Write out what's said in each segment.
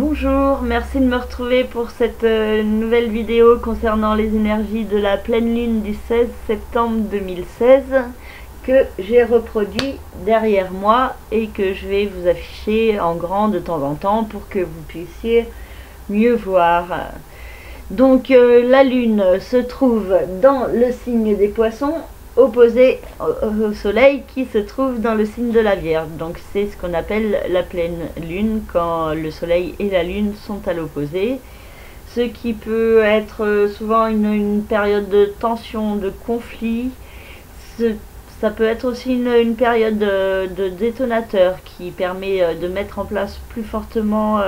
Bonjour, merci de me retrouver pour cette nouvelle vidéo concernant les énergies de la pleine lune du 16 septembre 2016 que j'ai reproduit derrière moi et que je vais vous afficher en grand de temps en temps pour que vous puissiez mieux voir. Donc la lune se trouve dans le signe des poissons, opposé au soleil qui se trouve dans le signe de la Vierge. Donc c'est ce qu'on appelle la pleine lune, quand le soleil et la lune sont à l'opposé, ce qui peut être souvent une période de tension, de conflit. Ça peut être aussi une période de détonateur qui permet de mettre en place plus fortement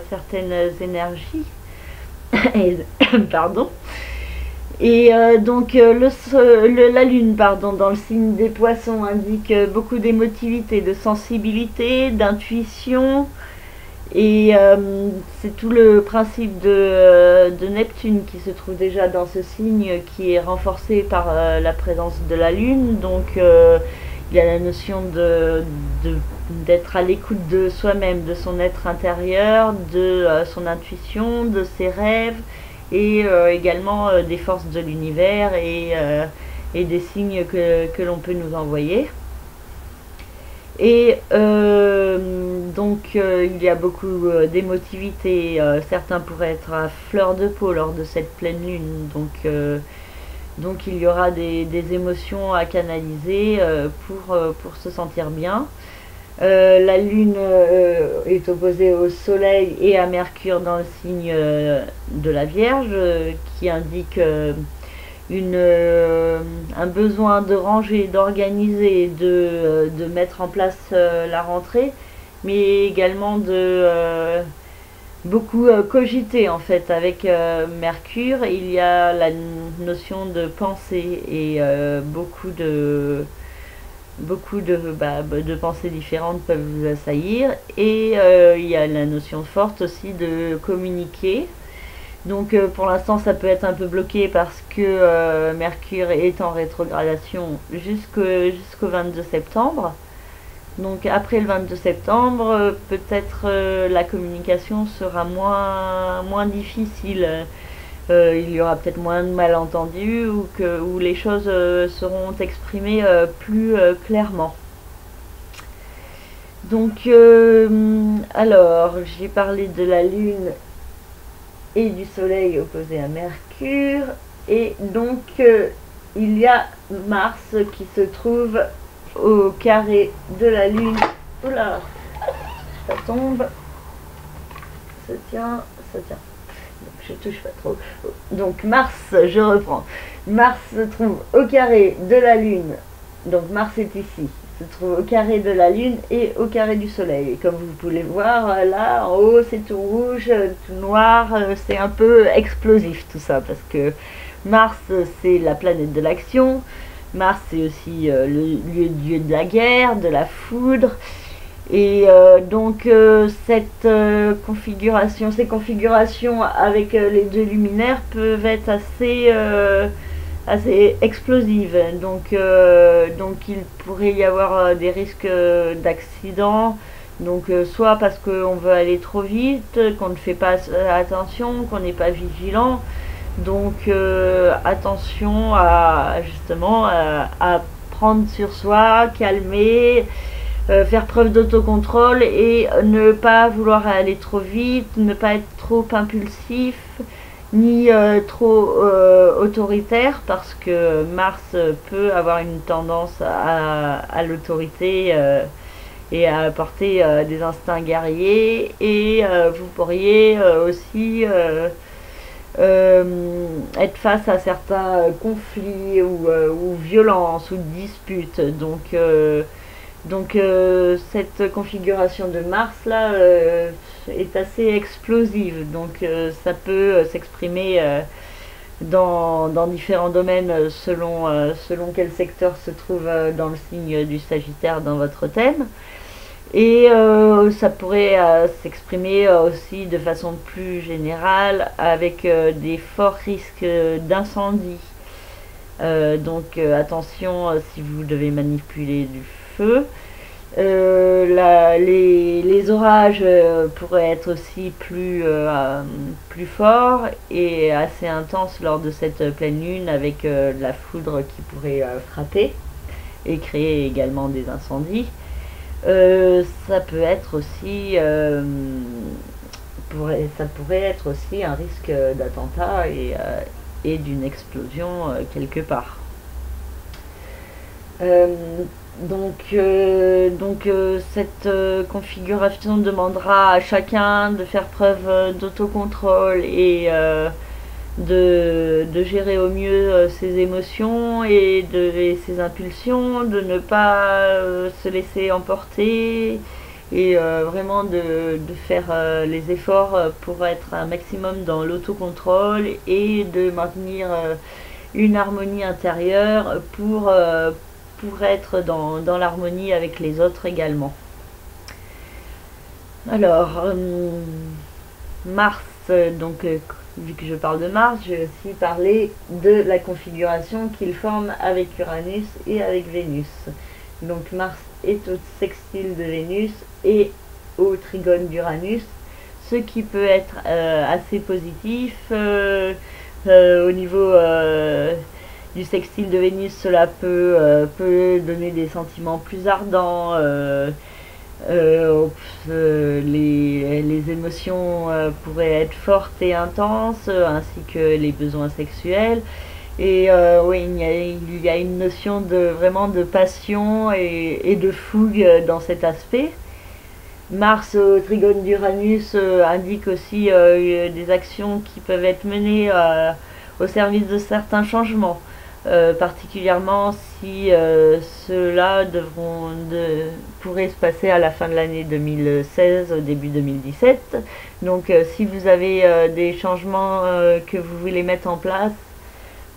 certaines énergies. Pardon. Et donc la lune dans le signe des poissons indique beaucoup d'émotivité, de sensibilité, d'intuition, et c'est tout le principe de Neptune qui se trouve déjà dans ce signe, qui est renforcé par la présence de la lune. Donc il y a la notion d'être à l'écoute de soi-même, de son être intérieur, de son intuition, de ses rêves, et également des forces de l'univers et des signes que l'on peut nous envoyer. Et donc il y a beaucoup d'émotivité. Certains pourraient être à fleur de peau lors de cette pleine lune. Donc il y aura des émotions à canaliser pour se sentir bien. La lune est opposée au soleil et à Mercure dans le signe de la Vierge, qui indique un besoin de ranger, d'organiser, de mettre en place la rentrée, mais également de beaucoup cogiter en fait. Avec Mercure, il y a la notion de pensée et beaucoup de pensées différentes peuvent vous assaillir, et il y a la notion forte aussi de communiquer. Donc pour l'instant ça peut être un peu bloqué parce que Mercure est en rétrogradation jusqu'au 22 septembre. Donc après le 22 septembre, peut-être la communication sera moins difficile. Il y aura peut-être moins de malentendus, où les choses seront exprimées plus clairement. Donc alors j'ai parlé de la lune et du soleil opposé à Mercure, et donc il y a Mars qui se trouve au carré de la lune. Oula, ça tombe, ça tient, ça tient. Je touche pas trop. Donc Mars, je reprends. Mars se trouve au carré de la lune. Donc Mars est ici. Se trouve au carré de la lune et au carré du soleil. Et comme vous pouvez voir là en haut, c'est tout rouge, tout noir. C'est un peu explosif tout ça, parce que Mars c'est la planète de l'action. Mars c'est aussi le dieu de la guerre, de la foudre. Et donc cette configuration, ces configurations avec les deux luminaires peuvent être assez explosives. Donc il pourrait y avoir des risques d'accident. Donc soit parce qu'on veut aller trop vite, qu'on ne fait pas attention, qu'on n'est pas vigilant. Donc attention à justement à prendre sur soi, calmer, faire preuve d'autocontrôle et ne pas vouloir aller trop vite, ne pas être trop impulsif ni trop autoritaire, parce que Mars peut avoir une tendance à l'autorité et à apporter des instincts guerriers, et vous pourriez aussi être face à certains conflits ou violences ou disputes. Donc cette configuration de Mars là est assez explosive. Donc ça peut s'exprimer dans différents domaines selon quel secteur se trouve dans le signe du Sagittaire dans votre thème. Et ça pourrait s'exprimer aussi de façon plus générale avec des forts risques d'incendie. Donc attention si vous devez manipuler du feu. Les orages pourraient être aussi plus forts et assez intenses lors de cette pleine lune, avec de la foudre qui pourrait frapper et créer également des incendies. Ça peut être aussi ça pourrait être aussi un risque d'attentat et d'une explosion quelque part. Cette configuration demandera à chacun de faire preuve d'autocontrôle et de gérer au mieux ses émotions et ses impulsions, de ne pas se laisser emporter et vraiment de faire les efforts pour être un maximum dans l'autocontrôle et de maintenir une harmonie intérieure pour être dans l'harmonie avec les autres également. Alors, Mars, vu que je parle de Mars, je vais aussi parler de la configuration qu'il forme avec Uranus et avec Vénus. Donc Mars est au sextile de Vénus et au trigone d'Uranus, ce qui peut être assez positif. Au niveau du sextile de Vénus, cela peut donner des sentiments plus ardents, les émotions pourraient être fortes et intenses, ainsi que les besoins sexuels. Et oui, il y a une notion vraiment de passion et de fougue dans cet aspect. Mars au trigone d'Uranus indique aussi des actions qui peuvent être menées au service de certains changements, particulièrement si ceux-là pourraient se passer à la fin de l'année 2016, au début 2017. Donc si vous avez des changements que vous voulez mettre en place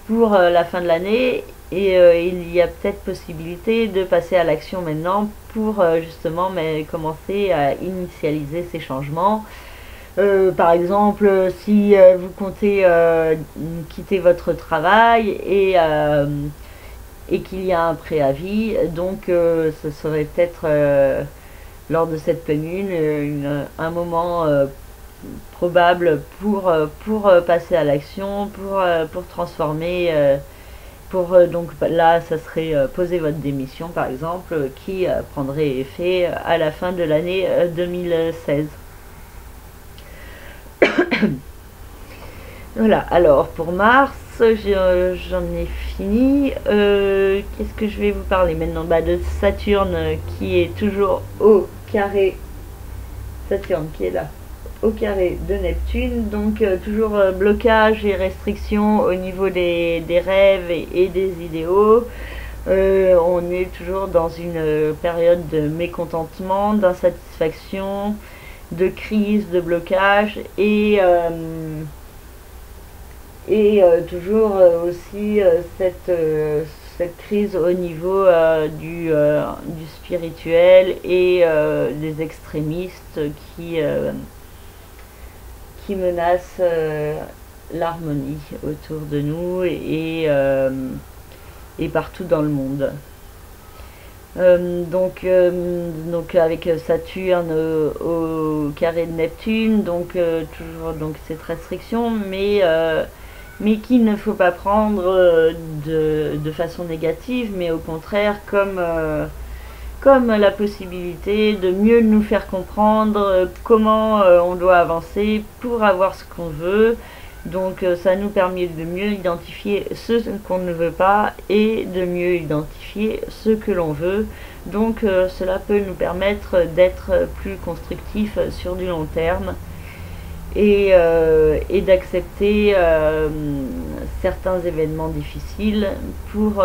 pour la fin de l'année, et il y a peut-être possibilité de passer à l'action maintenant pour justement commencer à initialiser ces changements. Par exemple, si vous comptez quitter votre travail et qu'il y a un préavis, donc ce serait peut-être lors de cette pleine lune un moment probable pour passer à l'action, pour transformer. Donc là, ça serait poser votre démission, par exemple, qui prendrait effet à la fin de l'année 2016. Voilà, alors pour Mars, j'en ai fini. Qu'est-ce que je vais vous parler maintenant? De Saturne qui est toujours au carré. Saturne qui est là, au carré de Neptune, donc toujours blocage et restrictions au niveau des rêves et des idéaux. On est toujours dans une période de mécontentement, d'insatisfaction, de crise, de blocage et toujours aussi cette crise au niveau du spirituel et des extrémistes qui menacent l'harmonie autour de nous et partout dans le monde. Donc avec Saturne au carré de Neptune, toujours cette restriction, mais qu'il ne faut pas prendre de façon négative, mais au contraire comme la possibilité de mieux nous faire comprendre comment on doit avancer pour avoir ce qu'on veut. Donc ça nous permet de mieux identifier ce qu'on ne veut pas et de mieux identifier ce que l'on veut. Donc cela peut nous permettre d'être plus constructifs sur du long terme et d'accepter certains événements difficiles pour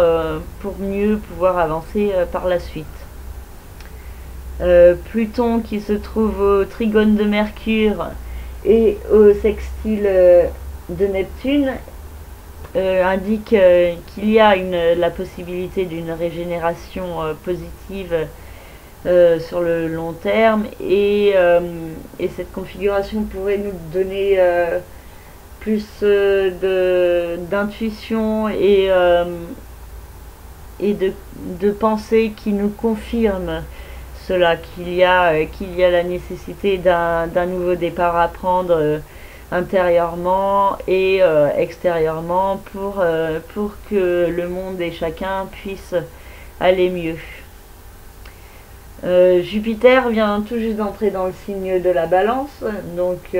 mieux pouvoir avancer par la suite. Pluton qui se trouve au trigone de Mercure et au sextile de Neptune indique qu'il y a la possibilité d'une régénération positive sur le long terme et cette configuration pourrait nous donner plus d'intuition et de pensée qui nous confirme cela qu'il y a la nécessité d'un nouveau départ à prendre intérieurement et extérieurement pour que le monde et chacun puisse aller mieux. Jupiter vient tout juste d'entrer dans le signe de la Balance, donc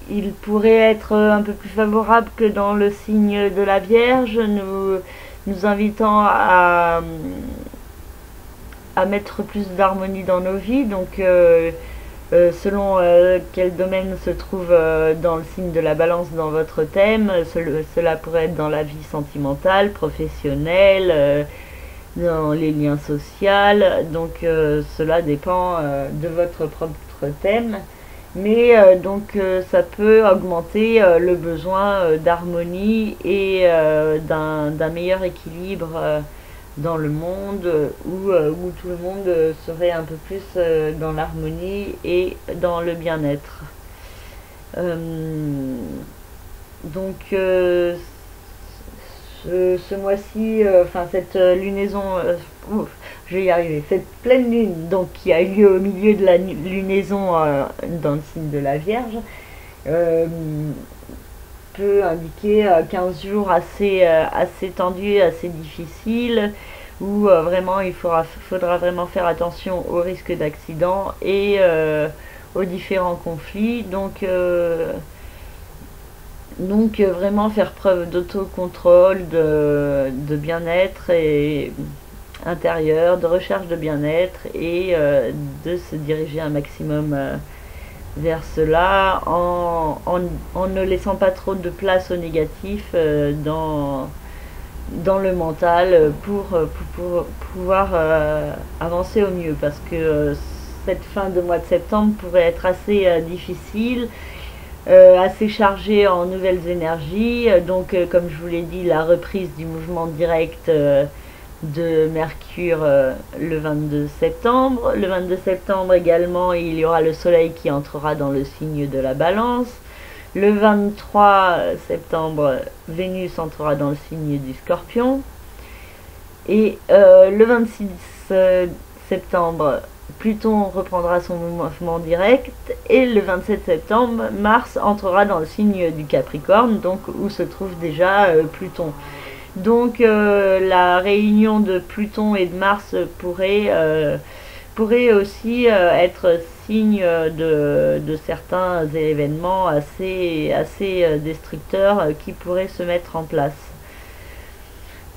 il pourrait être un peu plus favorable que dans le signe de la Vierge, nous invitant à mettre plus d'harmonie dans nos vies. Donc selon quel domaine se trouve dans le signe de la Balance dans votre thème, cela pourrait être dans la vie sentimentale, professionnelle, dans les liens sociaux. Donc cela dépend de votre propre thème. Mais ça peut augmenter le besoin d'harmonie et d'un meilleur équilibre dans le monde où tout le monde serait un peu plus dans l'harmonie et dans le bien-être. Ce mois-ci, cette lunaison, je vais y arriver, cette pleine lune donc qui a eu lieu au milieu de la lunaison dans le signe de la Vierge peut indiquer 15 jours assez tendus, assez difficiles, où vraiment il faudra vraiment faire attention aux risques d'accident et aux différents conflits. Donc vraiment faire preuve d'autocontrôle, de bien-être et intérieur, de recherche de bien-être et de se diriger un maximum vers cela en ne laissant pas trop de place au négatif dans le mental pour pouvoir avancer au mieux, parce que cette fin de mois de septembre pourrait être assez difficile, assez chargé en nouvelles énergies. Donc comme je vous l'ai dit, la reprise du mouvement direct de Mercure le 22 septembre. Le 22 septembre également, il y aura le soleil qui entrera dans le signe de la Balance. Le 23 septembre, Vénus entrera dans le signe du Scorpion. Et le 26 septembre, Pluton reprendra son mouvement direct, et le 27 septembre, Mars entrera dans le signe du Capricorne, donc où se trouve déjà Pluton. Donc la réunion de Pluton et de Mars pourrait aussi être signe de certains événements assez destructeurs qui pourraient se mettre en place.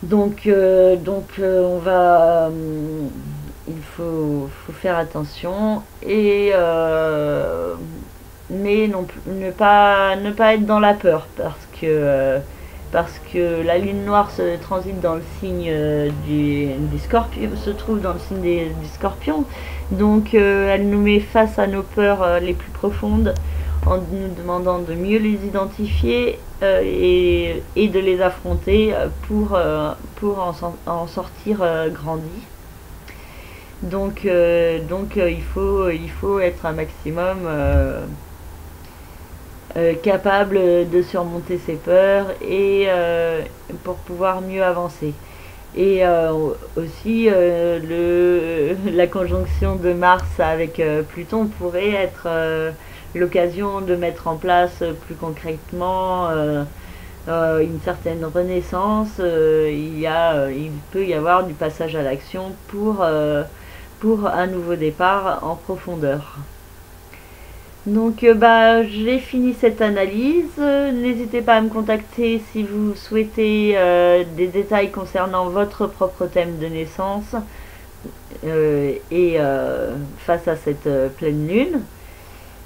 Donc on va... il faut faire attention et mais ne pas être dans la peur, parce que la lune noire se transite dans le signe du Scorpion, se trouve dans le signe du Scorpion. Donc elle nous met face à nos peurs les plus profondes en nous demandant de mieux les identifier et de les affronter pour en sortir grandi. Donc il faut être un maximum capable de surmonter ses peurs et pour pouvoir mieux avancer. Et aussi la conjonction de Mars avec Pluton pourrait être l'occasion de mettre en place plus concrètement une certaine renaissance. Il peut y avoir du passage à l'action pour un nouveau départ en profondeur. Donc j'ai fini cette analyse. N'hésitez pas à me contacter si vous souhaitez des détails concernant votre propre thème de naissance face à cette pleine lune.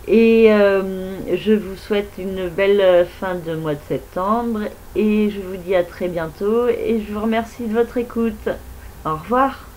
Et je vous souhaite une belle fin de mois de septembre et je vous dis à très bientôt et je vous remercie de votre écoute. Au revoir.